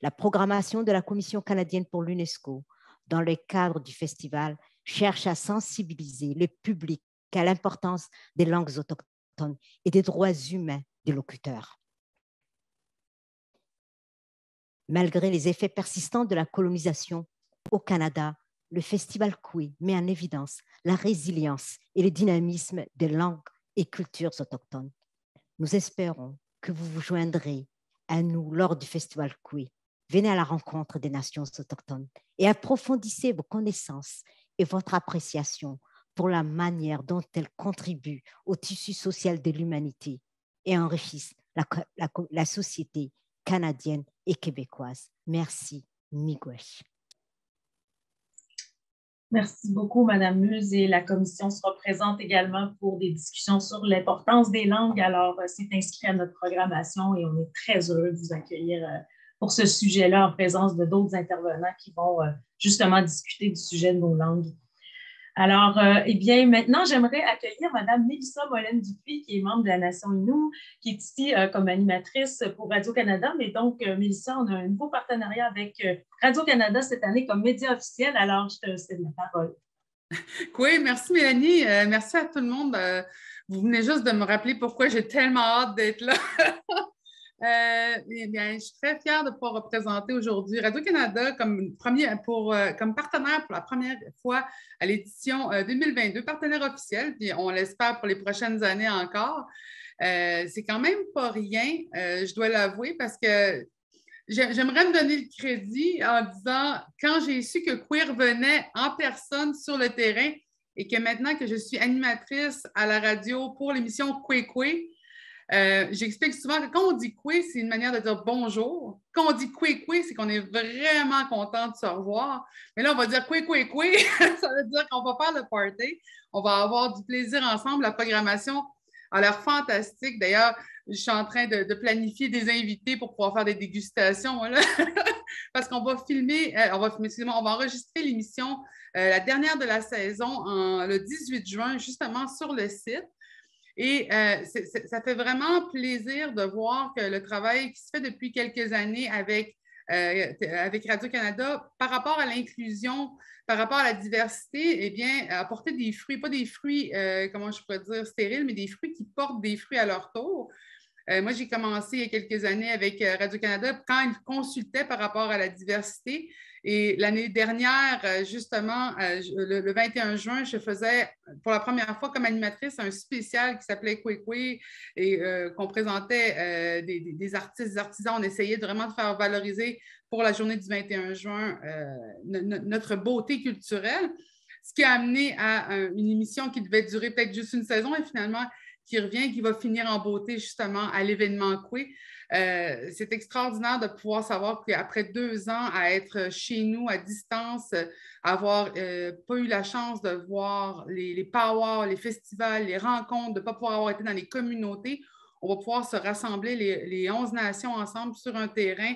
La programmation de la Commission canadienne pour l'UNESCO, dans le cadre du festival, cherche à sensibiliser le public à l'importance des langues autochtones et des droits humains des locuteurs. Malgré les effets persistants de la colonisation au Canada, le Festival Kwe met en évidence la résilience et le dynamisme des langues et cultures autochtones. Nous espérons que vous vous joindrez à nous lors du Festival Kwe. Venez à la rencontre des nations autochtones et approfondissez vos connaissances et votre appréciation pour la manière dont elles contribuent au tissu social de l'humanité et enrichissent la société canadienne et québécoise. Merci, Miigwech. Merci beaucoup, Mme Muse, et la commission sera présente également pour des discussions sur l'importance des langues. Alors, c'est inscrit à notre programmation et on est très heureux de vous accueillir pour ce sujet-là en présence de d'autres intervenants qui vont justement discuter du sujet de nos langues. Alors, eh bien, maintenant, j'aimerais accueillir Mme Mélissa Molène-Dupuis, qui est membre de la Nation Innu, qui est ici comme animatrice pour Radio-Canada. Mais donc, Mélissa, on a un nouveau partenariat avec Radio-Canada cette année comme média officiel. Alors, je te cède la parole. Oui, merci Mélanie. Merci à tout le monde. Vous venez juste de me rappeler pourquoi j'ai tellement hâte d'être là. Eh bien, je suis très fière de pouvoir représenter aujourd'hui Radio-Canada comme partenaire pour la première fois à l'édition 2022, partenaire officiel, puis on l'espère pour les prochaines années encore. C'est quand même pas rien, je dois l'avouer, parce que j'aimerais me donner le crédit en disant, quand j'ai su que Kwe revenait en personne sur le terrain et que maintenant que je suis animatrice à la radio pour l'émission Kwe, j'explique souvent que quand on dit Kwe, c'est une manière de dire bonjour. Quand on dit Kwe, c'est qu'on est vraiment content de se revoir. Mais là, on va dire Kwe. Ça veut dire qu'on va faire le party. On va avoir du plaisir ensemble. La programmation a l'air fantastique. D'ailleurs, je suis en train de planifier des invités pour pouvoir faire des dégustations. Voilà. Parce qu'on va filmer, on va enregistrer l'émission, la dernière de la saison, le 18 juin, justement sur le site. Et ça fait vraiment plaisir de voir que le travail qui se fait depuis quelques années avec Radio-Canada par rapport à l'inclusion, par rapport à la diversité, eh bien, apporter des fruits, pas des fruits, comment je pourrais dire, stériles, mais des fruits qui portent des fruits à leur tour. Moi, j'ai commencé il y a quelques années avec Radio-Canada quand ils consultaient par rapport à la diversité. Et l'année dernière, justement, le 21 juin, je faisais pour la première fois comme animatrice un spécial qui s'appelait Kwekwe et qu'on présentait des artistes, des artisans. On essayait vraiment de faire valoriser pour la journée du 21 juin notre beauté culturelle, ce qui a amené à une émission qui devait durer peut-être juste une saison et finalement qui revient, qui va finir en beauté justement à l'événement Kwe. C'est extraordinaire de pouvoir savoir qu'après 2 ans à être chez nous à distance, avoir pas eu la chance de voir les powwows, les festivals, les rencontres, de ne pas pouvoir avoir été dans les communautés, on va pouvoir se rassembler les 11 nations ensemble sur un terrain.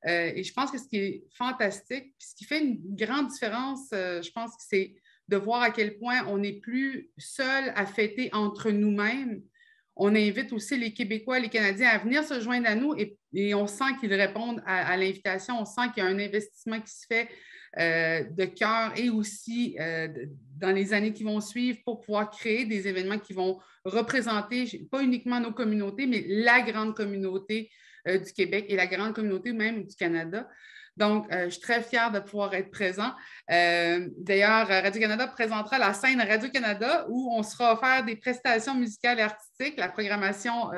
Et je pense que ce qui est fantastique, puis ce qui fait une grande différence, je pense que c'est de voir à quel point on n'est plus seul à fêter entre nous-mêmes. On invite aussi les Québécois, les Canadiens à venir se joindre à nous et on sent qu'ils répondent à l'invitation. On sent qu'il y a un investissement qui se fait de cœur et aussi dans les années qui vont suivre pour pouvoir créer des événements qui vont représenter pas uniquement nos communautés, mais la grande communauté du Québec et la grande communauté même du Canada. Donc, je suis très fière de pouvoir être présent. D'ailleurs, Radio-Canada présentera la scène Radio-Canada où on sera offert des prestations musicales et artistiques. La programmation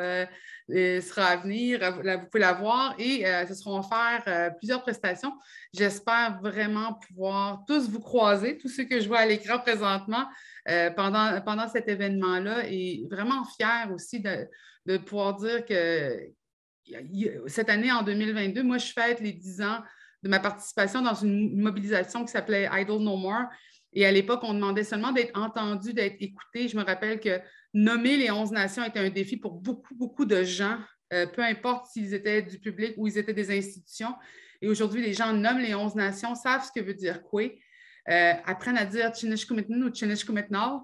sera à venir, vous pouvez la voir et ce seront offerts plusieurs prestations. J'espère vraiment pouvoir tous vous croiser, tous ceux que je vois à l'écran présentement pendant cet événement-là et vraiment fière aussi de pouvoir dire que cette année, en 2022, moi, je fête les 10 ans de ma participation dans une mobilisation qui s'appelait Idle No More. Et à l'époque, on demandait seulement d'être entendu, d'être écouté. Je me rappelle que nommer les 11 nations était un défi pour beaucoup, beaucoup de gens, peu importe s'ils étaient du public ou ils étaient des institutions. Et aujourd'hui, les gens nomment les 11 nations, savent ce que veut dire Kwe, apprennent à dire Tsinishkumitnu ou Tsinishkumitnal.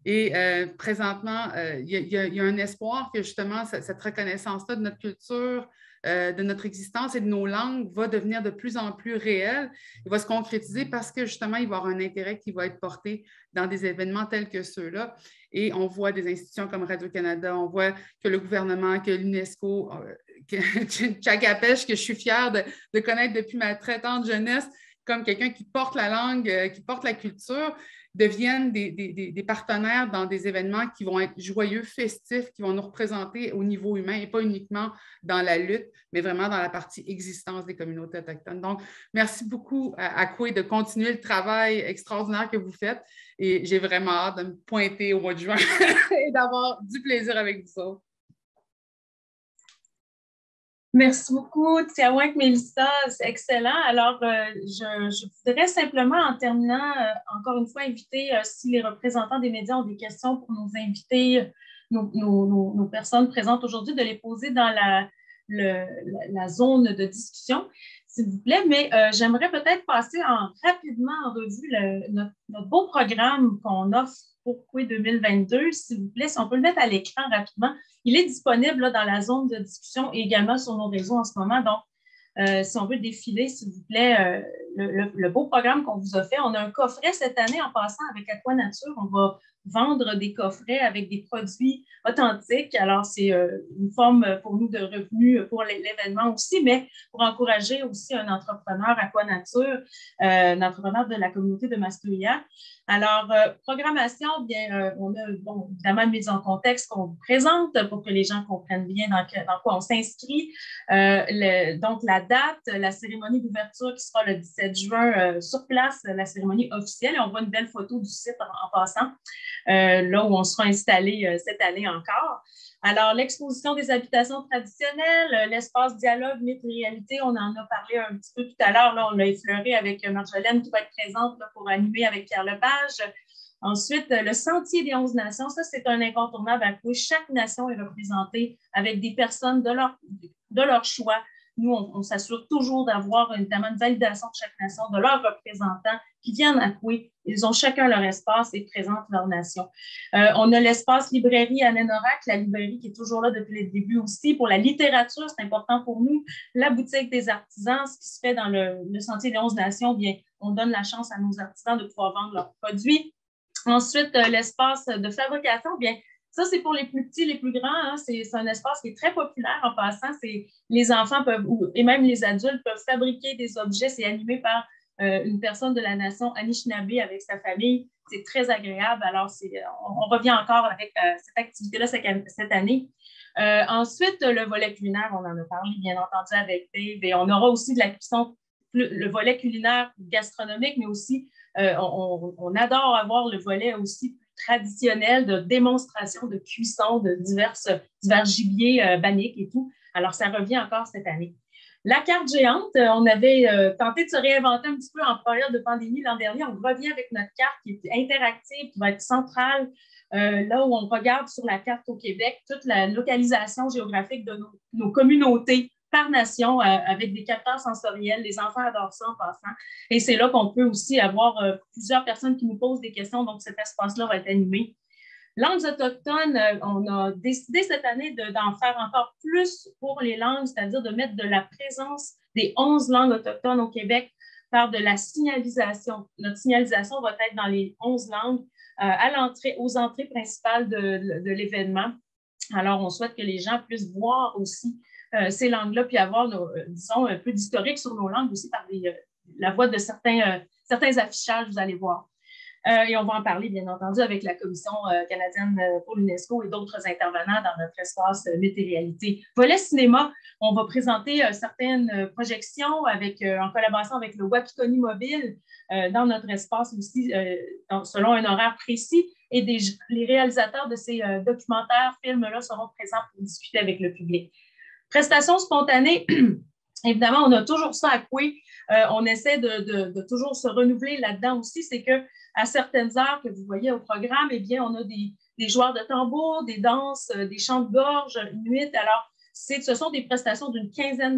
Et présentement, il y a un espoir que justement cette reconnaissance-là de notre culture, de notre existence et de nos langues va devenir de plus en plus réelle. Il va se concrétiser parce que justement, il va y avoir un intérêt qui va être porté dans des événements tels que ceux-là. Et on voit des institutions comme Radio-Canada, on voit que le gouvernement, que l'UNESCO, que Tchakapesh, que je suis fière de connaître depuis ma très tendre jeunesse, comme quelqu'un qui porte la langue, qui porte la culture, deviennent des partenaires dans des événements qui vont être joyeux, festifs, qui vont nous représenter au niveau humain et pas uniquement dans la lutte, mais vraiment dans la partie existence des communautés autochtones. Donc, merci beaucoup à Kwe de continuer le travail extraordinaire que vous faites et j'ai vraiment hâte de me pointer au mois de juin et d'avoir du plaisir avec vous autres. Merci beaucoup, Tiawak Mélissa, c'est excellent. Alors, je voudrais simplement, en terminant, encore une fois, inviter, si les représentants des médias ont des questions pour nos invités, nos personnes présentes aujourd'hui, de les poser dans la zone de discussion, s'il vous plaît. Mais j'aimerais peut-être passer rapidement en revue notre beau programme qu'on offre pour Kwe 2022, s'il vous plaît, si on peut le mettre à l'écran rapidement. Il est disponible là, dans la zone de discussion et également sur nos réseaux en ce moment. Donc, si on veut défiler, s'il vous plaît, le beau programme qu'on vous a fait. On a un coffret cette année en passant avec Aquanature. On va vendre des coffrets avec des produits authentiques. Alors, c'est une forme pour nous de revenus pour l'événement aussi, mais pour encourager aussi un entrepreneur Aquanature, un entrepreneur de la communauté de Mastuia. Alors, programmation, bien, on a évidemment une mise en contexte qu'on vous présente pour que les gens comprennent bien dans quoi on s'inscrit. Donc, la date, la cérémonie d'ouverture qui sera le 17 juin sur place, la cérémonie officielle. Et on voit une belle photo du site en passant, là où on sera installé cette année encore. Alors, l'exposition des habitations traditionnelles, l'espace dialogue, mythe et réalité, on en a parlé un petit peu tout à l'heure. Là, on l'a effleuré avec Marjolaine qui va être présente là, pour animer avec Pierre Lepage. Ensuite, le Sentier des 11 nations, ça, c'est un incontournable à Coué. Chaque nation est représentée avec des personnes de leur choix. Nous, on s'assure toujours d'avoir évidemment une validation de chaque nation, de leurs représentants qui viennent à Coué. Ils ont chacun leur espace et présentent leur nation. On a l'espace librairie à Nénorac, la librairie qui est toujours là depuis le début aussi. Pour la littérature, c'est important pour nous. La boutique des artisans, ce qui se fait dans le Sentier des 11 nations, bien, on donne la chance à nos artisans de pouvoir vendre leurs produits. Ensuite, l'espace de fabrication, bien, ça, c'est pour les plus petits, les plus grands. Hein. C'est un espace qui est très populaire en passant. Les enfants peuvent, et même les adultes peuvent fabriquer des objets. C'est animé par une personne de la nation Anishinaabe avec sa famille. C'est très agréable. Alors, on revient encore avec cette activité-là cette année. Ensuite, le volet culinaire, on en a parlé, bien entendu, avec Dave. Et on aura aussi de la cuisson, le volet culinaire gastronomique, mais aussi, on adore avoir le volet aussi traditionnel de démonstration de cuisson de divers gibiers banniques et tout. Alors, ça revient encore cette année. La carte géante, on avait tenté de se réinventer un petit peu en période de pandémie l'an dernier. On revient avec notre carte qui est interactive, qui va être centrale, là où on regarde sur la carte au Québec toute la localisation géographique de nos communautés par nation avec des capteurs sensoriels. Les enfants adorent ça en passant. Et c'est là qu'on peut aussi avoir plusieurs personnes qui nous posent des questions. Donc, cet espace-là va être animé. Langues autochtones, on a décidé cette année d'en faire encore plus pour les langues, c'est-à-dire de mettre de la présence des 11 langues autochtones au Québec par de la signalisation. Notre signalisation va être dans les 11 langues aux entrées principales de l'événement. Alors, on souhaite que les gens puissent voir aussi ces langues-là, puis avoir, disons, un peu d'historique sur nos langues aussi par la voie de certains affichages, vous allez voir. Et on va en parler, bien entendu, avec la Commission canadienne pour l'UNESCO et d'autres intervenants dans notre espace Mythes et réalité. Volet cinéma, on va présenter certaines projections en collaboration avec le Wapikoni Mobile dans notre espace aussi, selon un horaire précis. Et les réalisateurs de ces documentaires, films-là seront présents pour discuter avec le public. Prestations spontanées, évidemment, on a toujours ça à Coué. On essaie de toujours se renouveler là-dedans aussi. C'est qu'à certaines heures que vous voyez au programme, eh bien, on a des joueurs de tambour, des danses, des chants de gorge, nuit. Alors, ce sont des prestations d'une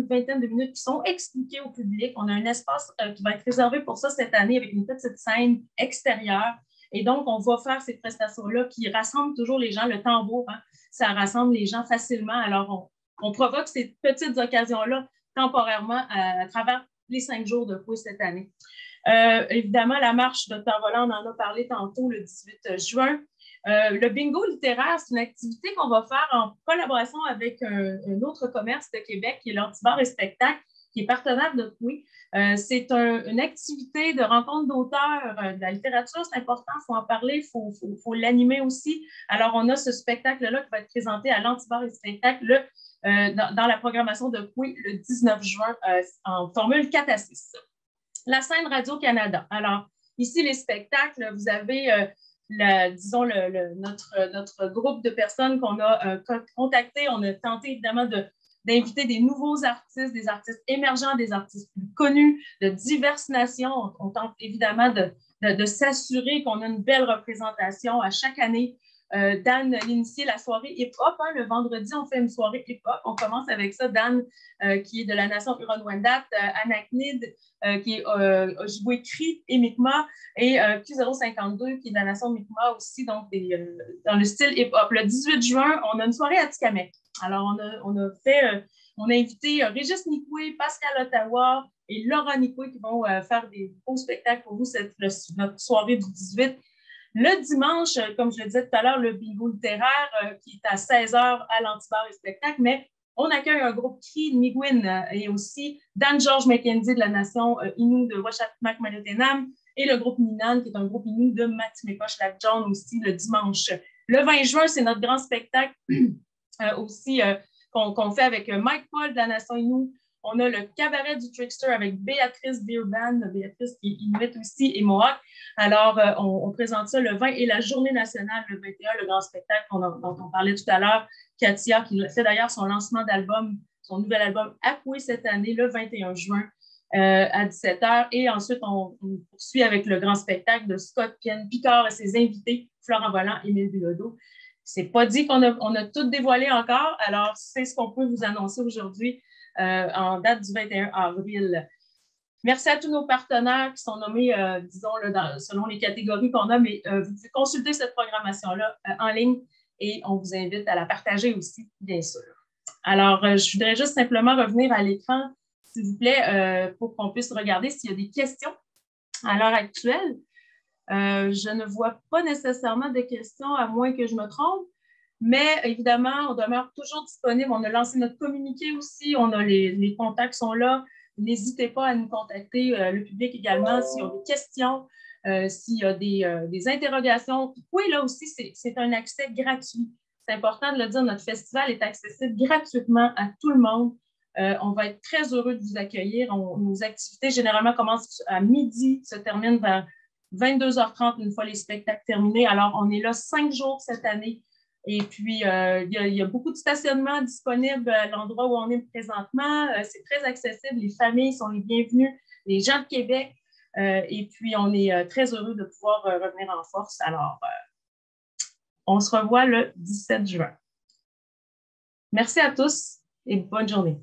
vingtaine de minutes qui sont expliquées au public. On a un espace qui va être réservé pour ça cette année avec une petite scène extérieure. Et donc, on va faire ces prestations-là qui rassemblent toujours les gens. Le tambour, hein, ça rassemble les gens facilement. Alors, on provoque ces petites occasions-là temporairement à travers les 5 jours de Coué cette année. Évidemment, la marche Dr. Volant, on en a parlé tantôt le 18 juin. Le bingo littéraire, c'est une activité qu'on va faire en collaboration avec un autre commerce de Québec qui est l'Antibar et Spectacle, qui est partenaire de Coué. C'est une activité de rencontre d'auteurs de la littérature, c'est important, il faut en parler, il faut l'animer aussi. Alors, on a ce spectacle-là qui va être présenté à l'Antibar et Spectacle dans la programmation de Coué le 19 juin en formule 4 à 6. La scène Radio-Canada. Alors, ici, les spectacles, vous avez, notre groupe de personnes qu'on a contactées. On a tenté, évidemment, d'inviter des nouveaux artistes, des artistes émergents, des artistes plus connus, de diverses nations. On tente, évidemment, de s'assurer qu'on a une belle représentation à chaque année. Dan a initié la soirée hip-hop. Hein, le vendredi, on fait une soirée hip-hop. On commence avec ça. Dan, qui est de la nation Huron-Wendat, Anaknid, qui est Ojibwe-Cri et Mi'kmaq, et Q052, qui est de la nation Mi'kmaq aussi, donc dans le style hip-hop. Le 18 juin, on a une soirée à Tikamek. Alors, on a invité Régis Nikoué, Pascal Ottawa et Laura Nikoué qui vont faire des beaux spectacles pour vous notre soirée du 18. Le dimanche, comme je le disais tout à l'heure, le bingo littéraire qui est à 16h à l'Antibar et Spectacle, mais on accueille un groupe Cri de Mi'gwin et aussi Dan-George McKenzie de la nation Innu de Washapmak-Malotenam et le groupe Minan qui est un groupe Innu de Matimipoche-Lac-John aussi le dimanche. Le 20 juin, c'est notre grand spectacle aussi qu'on fait avec Mike Paul de la nation Innu. On a le cabaret du Trickster avec Béatrice Beerban, Béatrice qui est Inuit aussi et Mohawk. Alors, on présente ça le 20 et la journée nationale, le 21, le grand spectacle dont on parlait tout à l'heure. Katia, qui fait d'ailleurs son lancement d'album, son nouvel album à Coué cette année, le 21 juin. à 17h. Et ensuite, on poursuit avec le grand spectacle de Scott Picard et ses invités, Florent Volant et Émile Bilodeau. C'est pas dit qu'on a tout dévoilé encore, alors c'est ce qu'on peut vous annoncer aujourd'hui en date du 21 avril. Merci à tous nos partenaires qui sont nommés, disons, là, selon les catégories qu'on a, mais vous pouvez consulter cette programmation-là en ligne et on vous invite à la partager aussi, bien sûr. Alors, je voudrais juste simplement revenir à l'écran, s'il vous plaît, pour qu'on puisse regarder s'il y a des questions à l'heure actuelle. Je ne vois pas nécessairement de questions, à moins que je me trompe, mais évidemment, on demeure toujours disponible. On a lancé notre communiqué aussi, on a les contacts sont là. N'hésitez pas à nous contacter, le public également, s'il y a des questions, s'il y a des interrogations. Oui, là aussi, c'est un accès gratuit. C'est important de le dire, notre festival est accessible gratuitement à tout le monde. On va être très heureux de vous accueillir. Nos activités, généralement, commencent à midi, se terminent vers 22h30 une fois les spectacles terminés. Alors, on est là 5 jours cette année. Et puis, il y a beaucoup de stationnements disponibles à l'endroit où on est présentement. C'est très accessible. Les familles sont les bienvenues, les gens de Québec. Et puis, on est très heureux de pouvoir revenir en force. Alors, on se revoit le 17 juin. Merci à tous et bonne journée.